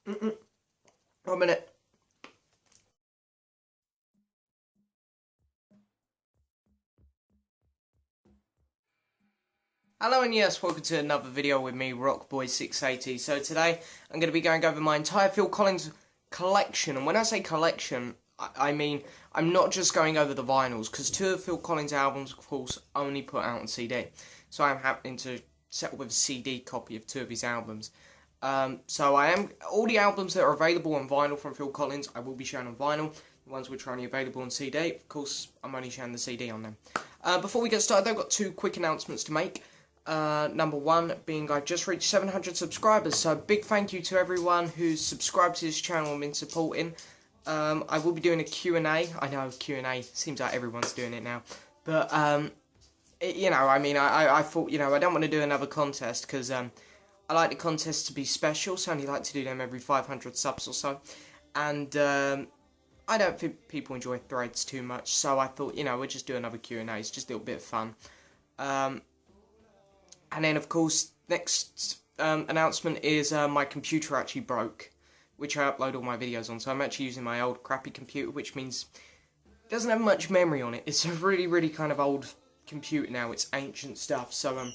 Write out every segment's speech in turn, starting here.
1 minute. Hello and yes, welcome to another video with me, Rockboy680. So today I'm going to be going over my entire Phil Collins collection, and when I say collection, I mean I'm not just going over the vinyls, because 2 of Phil Collins albums, of course, only put out on CD. So I'm happening to settle with a CD copy of 2 of his albums. So all the albums that are available on vinyl from Phil Collins, I will be showing on vinyl. The ones which are only available on CD, of course, I'm only showing the CD on them. Before we get started, I've got 2 quick announcements to make. Number 1 being I've just reached 700 subscribers, so big thank you to everyone who's subscribed to this channel and been supporting. I will be doing a Q&A. I know Q&A seems like everyone's doing it now, but I thought, I don't want to do another contest because I like the contests to be special, so I only like to do them every 500 subs or so, and I don't think people enjoy threads too much, so I thought, we'll just do another Q&A. It's just a little bit of fun. And then, of course, next announcement is my computer actually broke, which I upload all my videos on. So I'm actually using my old crappy computer, which means it doesn't have much memory on it. It's a really, really kind of old computer now. It's ancient stuff. So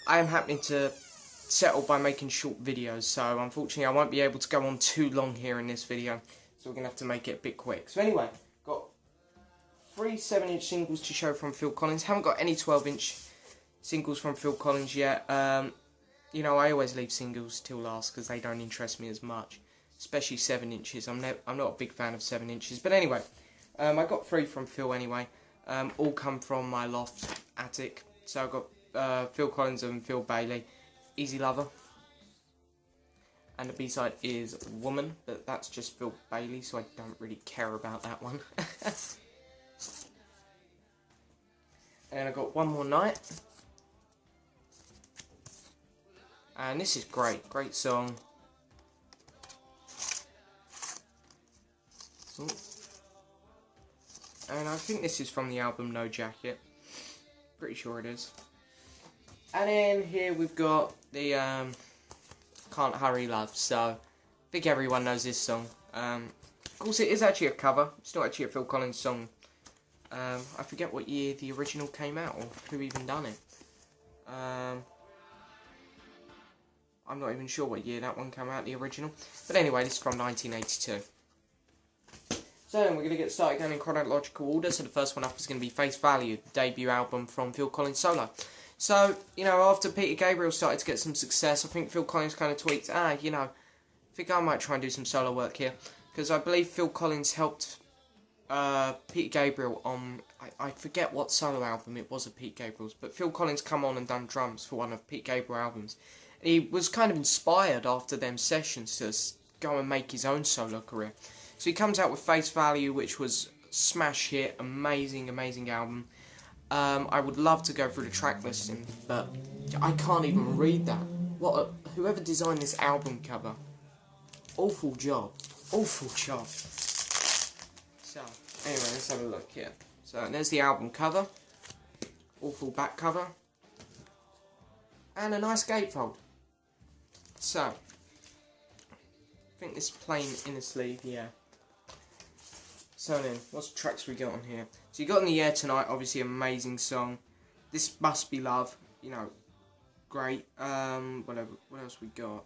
I am happening to settle by making short videos. So unfortunately, I won't be able to go on too long here in this video. So we're going to have to make it a bit quick. So anyway, got 3 7-inch singles to show from Phil Collins. Haven't got any 12-inch singles from Phil Collins yet. I always leave singles till last because they don't interest me as much, especially 7 inches. I'm not a big fan of 7 inches, but anyway, I got 3 from Phil anyway. All come from my loft attic. So I got Phil Collins and Phil Bailey, Easy Lover, and the B-side is Woman, but that's just Phil Bailey, so I don't really care about that one. And I got One More Night. And this is great song. Ooh. And I think this is from the album No Jacket. Pretty sure it is. And then here we've got the Can't Hurry Love. So I think everyone knows this song. Of course it is actually a cover. It's not actually a Phil Collins song. I forget what year the original came out or who even done it. I'm not even sure what year that one came out, the original. But anyway, this is from 1982. So then we're going to get started going in chronological order. So the first one up is going to be Face Value, the debut album from Phil Collins solo. So, after Peter Gabriel started to get some success, I think Phil Collins kind of tweaked, I think I might try and do some solo work here. Because I believe Phil Collins helped Peter Gabriel on, I forget what solo album it was of Pete Gabriel's, but Phil Collins come on and done drums for one of Pete Gabriel albums. He was kind of inspired after them sessions to go and make his own solo career. So he comes out with Face Value, which was smash hit, amazing album. I would love to go through the track listing, but I can't even read that. Whoever designed this album cover, awful job. So, anyway, let's have a look here. So, there's the album cover, awful back cover, and a nice gatefold. So, I think this plain inner sleeve, yeah. So then, what tracks we got on here? So you got In the Air Tonight, obviously amazing song. This Must Be Love, great. What else we got?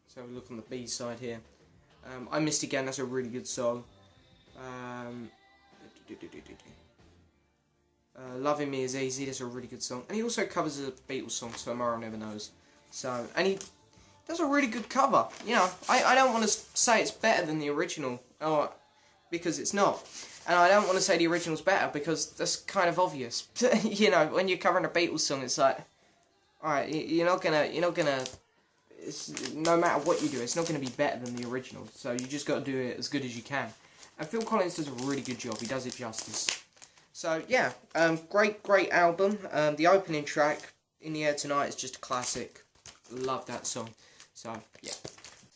So we look on the B side here. I Missed Again, that's a really good song. Loving Me Is Easy, that's a really good song. And he also covers a Beatles song, Tomorrow Never Knows. So, and he does a really good cover. I don't want to say it's better than the original, because it's not. And I don't want to say the original's better, because that's kind of obvious. When you're covering a Beatles song, it's like, alright, you're not gonna, no matter what you do, it's not gonna be better than the original. So you just got to do it as good as you can. And Phil Collins does a really good job. He does it justice. So yeah, great album. The opening track, In the Air Tonight, is just a classic. Love that song. So yeah.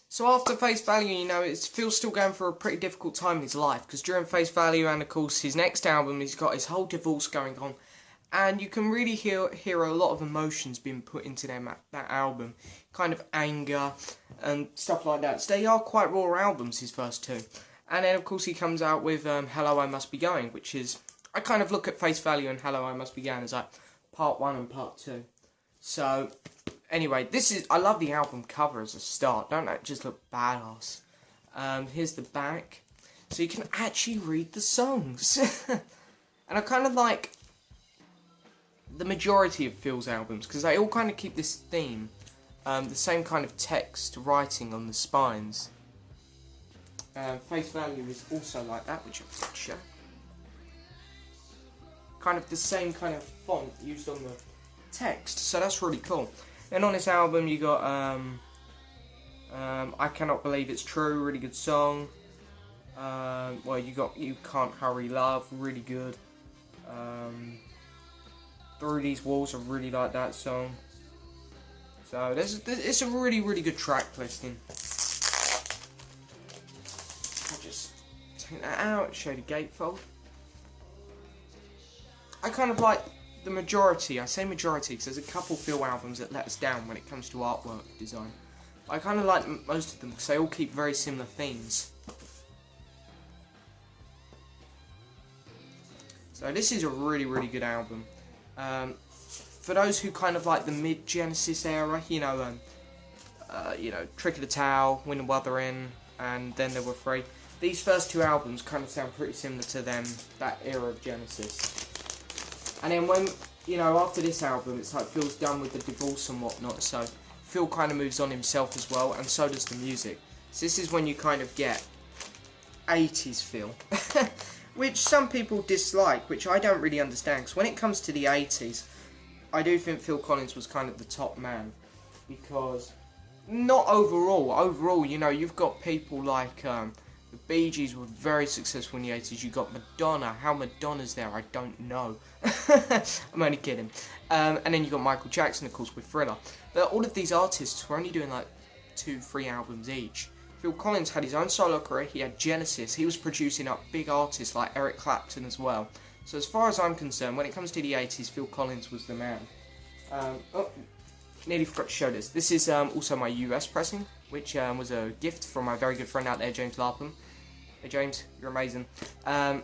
So after Face Value, Phil's still going for a pretty difficult time in his life, because during Face Value and of course his next album, he's got his whole divorce going on, And you can really hear a lot of emotions being put into that album. Kind of anger and stuff like that. So they are quite raw albums, his first two. And then, of course, he comes out with Hello, I Must Be Going, which is... I kind of look at face value and Hello, I Must Be Going as like part 1 and part 2. So, anyway, I love the album cover as a start. Don't it just look badass? Here's the back. So you can actually read the songs. And I kind of like the majority of Phil's albums, because they all kind of keep this theme, the same kind of text writing on the spines. Face value is also like that, which I'll show. Kind of the same kind of font used on the text, so that's really cool. And on this album you got I Cannot Believe It's True, really good song. Well, you got You Can't Hurry Love, really good. Through These Walls, I really like that song. So it's a really, really good track listing. I'll just take that out, show the gatefold. I kind of like the majority. I say majority because there's a couple Phil albums that let us down when it comes to artwork design. I kind of like most of them because they all keep very similar themes. So this is a really, really good album. For those who kind of like the mid-Genesis era, you know, Trick of the Tail, Wind and Wuthering, and then there were 3. These first 2 albums kind of sound pretty similar to them, that era of Genesis. And then when, after this album, it's like Phil's done with the divorce and whatnot, so Phil kind of moves on himself as well, and so does the music. So this is when you kind of get 80s Phil. Which some people dislike, which I don't really understand, because when it comes to the 80s, I do think Phil Collins was kind of the top man, because, not overall, you've got people like, the Bee Gees were very successful in the 80s, you got Madonna, how Madonna's there, I don't know, I'm only kidding, and then you got Michael Jackson, of course, with Thriller, but all of these artists were only doing like 2-3 albums each. Phil Collins had his own solo career, he had Genesis, he was producing up big artists like Eric Clapton as well. So as far as I'm concerned, when it comes to the 80s, Phil Collins was the man. Nearly forgot to show this. This is also my US pressing, which was a gift from my very good friend out there, James Larpham. Hey James, you're amazing. And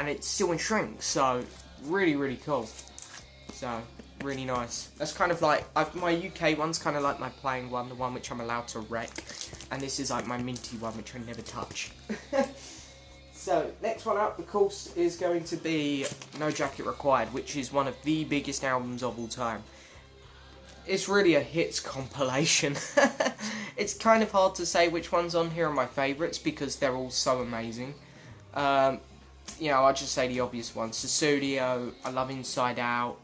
it's still in shrink, so really, really cool. So, really nice. That's kind of like, my UK one's kind of like my playing one, the one which I'm allowed to wreck. And this is like my minty one, which I never touch. So, next one up, of course, is going to be No Jacket Required, which is one of the biggest albums of all time. It's really a hits compilation. It's kind of hard to say which ones on here are my favourites, because they're all so amazing. I'll just say the obvious ones. Sussudio, I love Inside Out,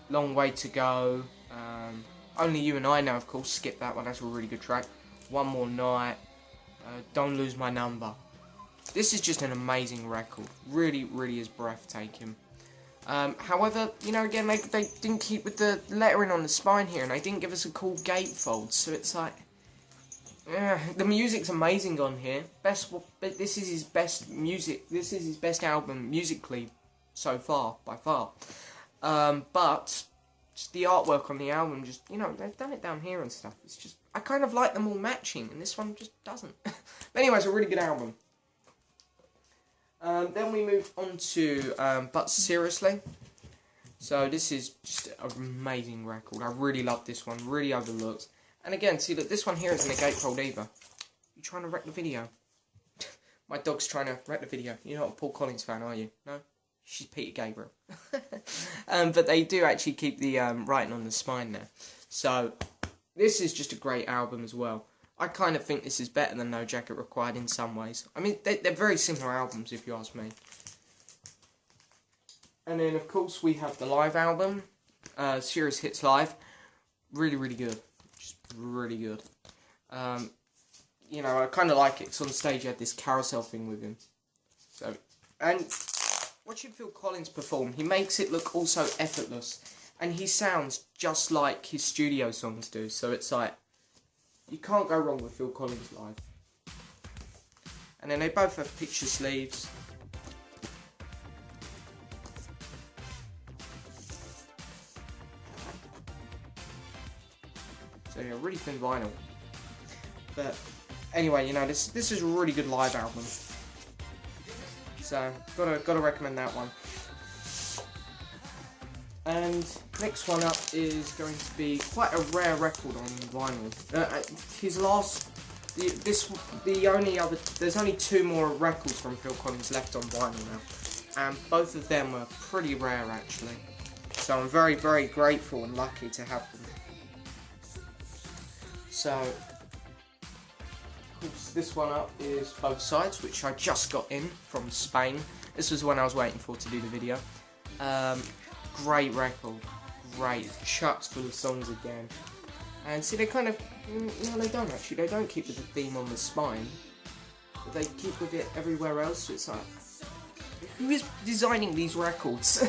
Long Way to Go, Only You and I Know, of course, skip that one, that's a really good track. One More Night, Don't Lose My Number. This is just an amazing record, really, really is breathtaking. However, again, they didn't keep with the lettering on the spine here, and they didn't give us a cool gatefold, so it's like, the music's amazing on here. This is his best music, this is his best album musically so far, by far. But just the artwork on the album, just, they've done it down here and stuff. It's just, I kind of like them all matching, and this one just doesn't. But anyway, it's a really good album. Then we move on to But Seriously. So this is just an amazing record. I really love this one, really overlooked. And again, see, look, this one here isn't a gatefold either. You trying to wreck the video? My dog's trying to wreck the video. You're not a Paul Collins fan, are you? No? She's Peter Gabriel. But they do actually keep the writing on the spine there. So, this is just a great album as well. I kind of think this is better than No Jacket Required in some ways. I mean, they're very similar albums, if you ask me. And then, of course, we have the live album, Serious Hits Live. Really, really good. Just really good. I kind of like it, because on stage you had this carousel thing with him. So, and watching Phil Collins perform, he makes it look also effortless. And he sounds just like his studio songs do. So it's like, you can't go wrong with Phil Collins live. And then they both have picture sleeves. So yeah, really thin vinyl. But anyway, you know, this is a really good live album. So gotta recommend that one. And next one up is going to be quite a rare record on vinyl. His last, there's only 2 more records from Phil Collins left on vinyl now, and both of them are pretty rare actually. So I'm very, very grateful and lucky to have them. So, of course, this one up is Both Sides, which I just got in from Spain. This was the one I was waiting for to do the video. Great record, great, chucks full of songs again. And see, they kind of, no, they don't actually, they don't keep with the theme on the spine, but they keep with it everywhere else. So it's like, who is designing these records?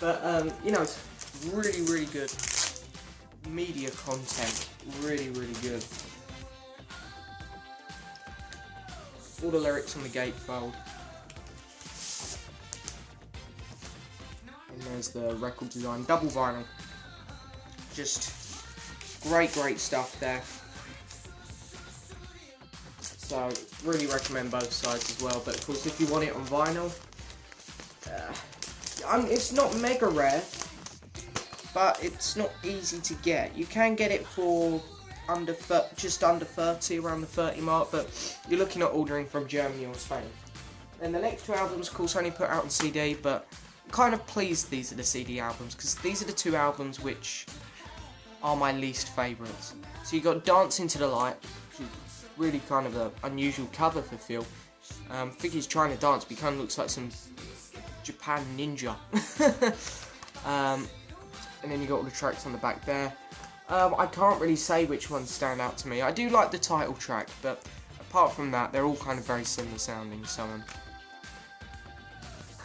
But, you know, it's really, really good media content, really, really good. All the lyrics on the gatefold. And there's the record design, double vinyl. Just great, great stuff there. So, really recommend Both Sides as well. But of course, if you want it on vinyl, it's not mega rare, but it's not easy to get. You can get it for just under 30, around the 30 mark, but you're looking at ordering from Germany or Spain. And the next 2 albums, of course, only put out on CD, but I'm kind of pleased these are the CD albums, because these are the 2 albums which are my least favourites. So you got Dance Into the Light, which is really kind of an unusual cover for Phil. I think he's trying to dance, but he kind of looks like some Japan ninja. And then you got all the tracks on the back there. I can't really say which ones stand out to me. I do like the title track, but apart from that, they're all kind of very similar sounding. So,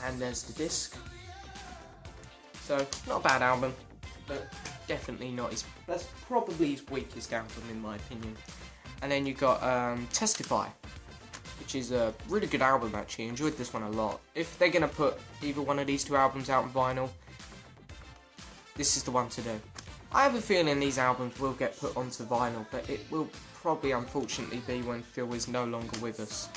and there's the disc. So, not a bad album, but definitely not his. That's probably his weakest album in my opinion. And then you got Testify, which is a really good album actually. Enjoyed this one a lot. If they're gonna put either one of these 2 albums out on vinyl, this is the one to do. I have a feeling these albums will get put onto vinyl, but it will probably unfortunately be when Phil is no longer with us.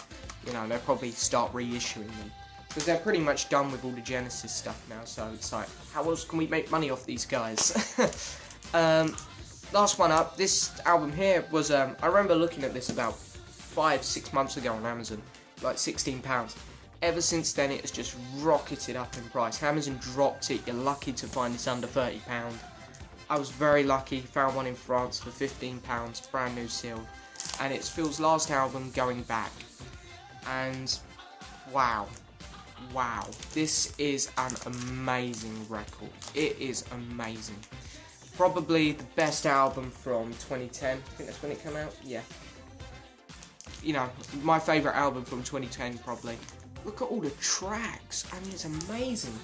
You know, they'll probably start reissuing them, because they're pretty much done with all the Genesis stuff now, so it's like, how else can we make money off these guys? Last one up, this album here was, I remember looking at this about 5-6 months ago on Amazon, like £16. Ever since then it has just rocketed up in price. Amazon dropped it, you're lucky to find this under £30. I was very lucky, found one in France for £15, brand new sealed. And it's Phil's last album, Going Back. And wow, this is an amazing record. It is amazing. Probably the best album from 2010, I think that's when it came out, yeah. You know, my favourite album from 2010 probably. Look at all the tracks, I mean it's amazing.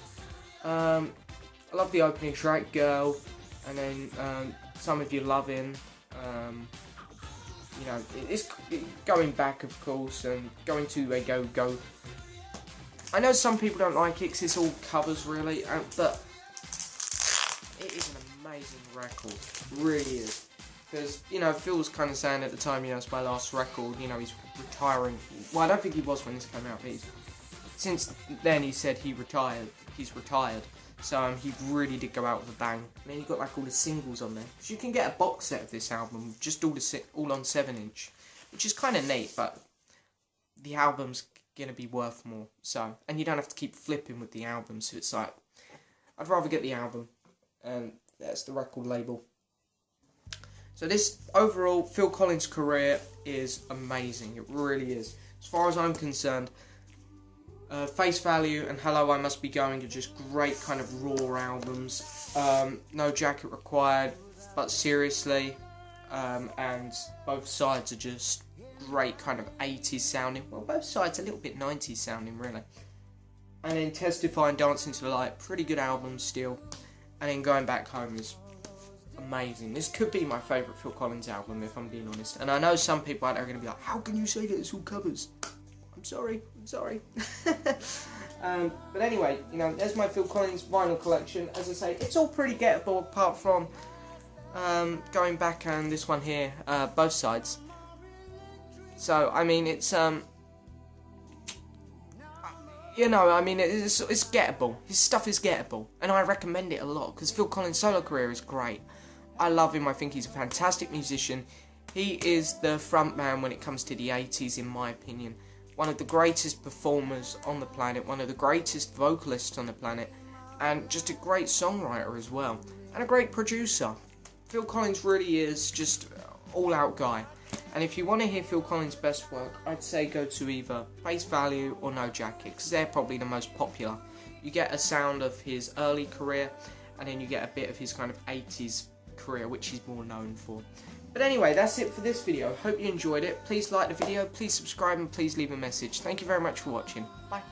I love the opening track, Girl, and then Some of You Lovin'. You know, it's Going Back of course, and Going to a Go Go. I know some people don't like it because it's all covers really, but it is an amazing record, really is. Because, you know, Phil was kind of saying at the time, you know, it's my last record, you know, he's retiring. Well, I don't think he was when this came out, but since then he said he's retired. So he really did go out with a bang. And then you got like all the singles on there. So you can get a box set of this album, just all on 7-inch, which is kind of neat, but the album's gonna be worth more. So, and you don't have to keep flipping with the album, so it's like, I'd rather get the album, and that's the record label. So this, overall, Phil Collins' career is amazing. It really is. As far as I'm concerned, Face Value and Hello I Must Be Going are just great kind of raw albums. No Jacket Required, but Seriously, and Both Sides are just great kind of 80s sounding. Well, Both Sides a little bit 90s sounding, really. And then Testify and Dancing to the Light, pretty good albums still. And then Going Back Home is amazing. This could be my favourite Phil Collins album, if I'm being honest. And I know some people out there are going to be like, how can you say that it's all covers? I'm sorry. But anyway, you know, there's my Phil Collins vinyl collection. As I say, it's all pretty gettable apart from going back and this one here, both sides. So I mean, it's you know, I mean, it's gettable. His stuff is gettable, and I recommend it a lot because Phil Collins' solo career is great. I love him. I think he's a fantastic musician. He is the front man when it comes to the 80s, in my opinion. One of the greatest performers on the planet, one of the greatest vocalists on the planet, and just a great songwriter as well, and a great producer. Phil Collins really is just all-out guy. And if you want to hear Phil Collins' best work, I'd say go to either Face Value or No Jacket, because they're probably the most popular. You get a sound of his early career, and then you get a bit of his kind of 80s career, which he's more known for. But anyway, that's it for this video. Hope you enjoyed it. Please like the video, please subscribe, and please leave a message. Thank you very much for watching. Bye.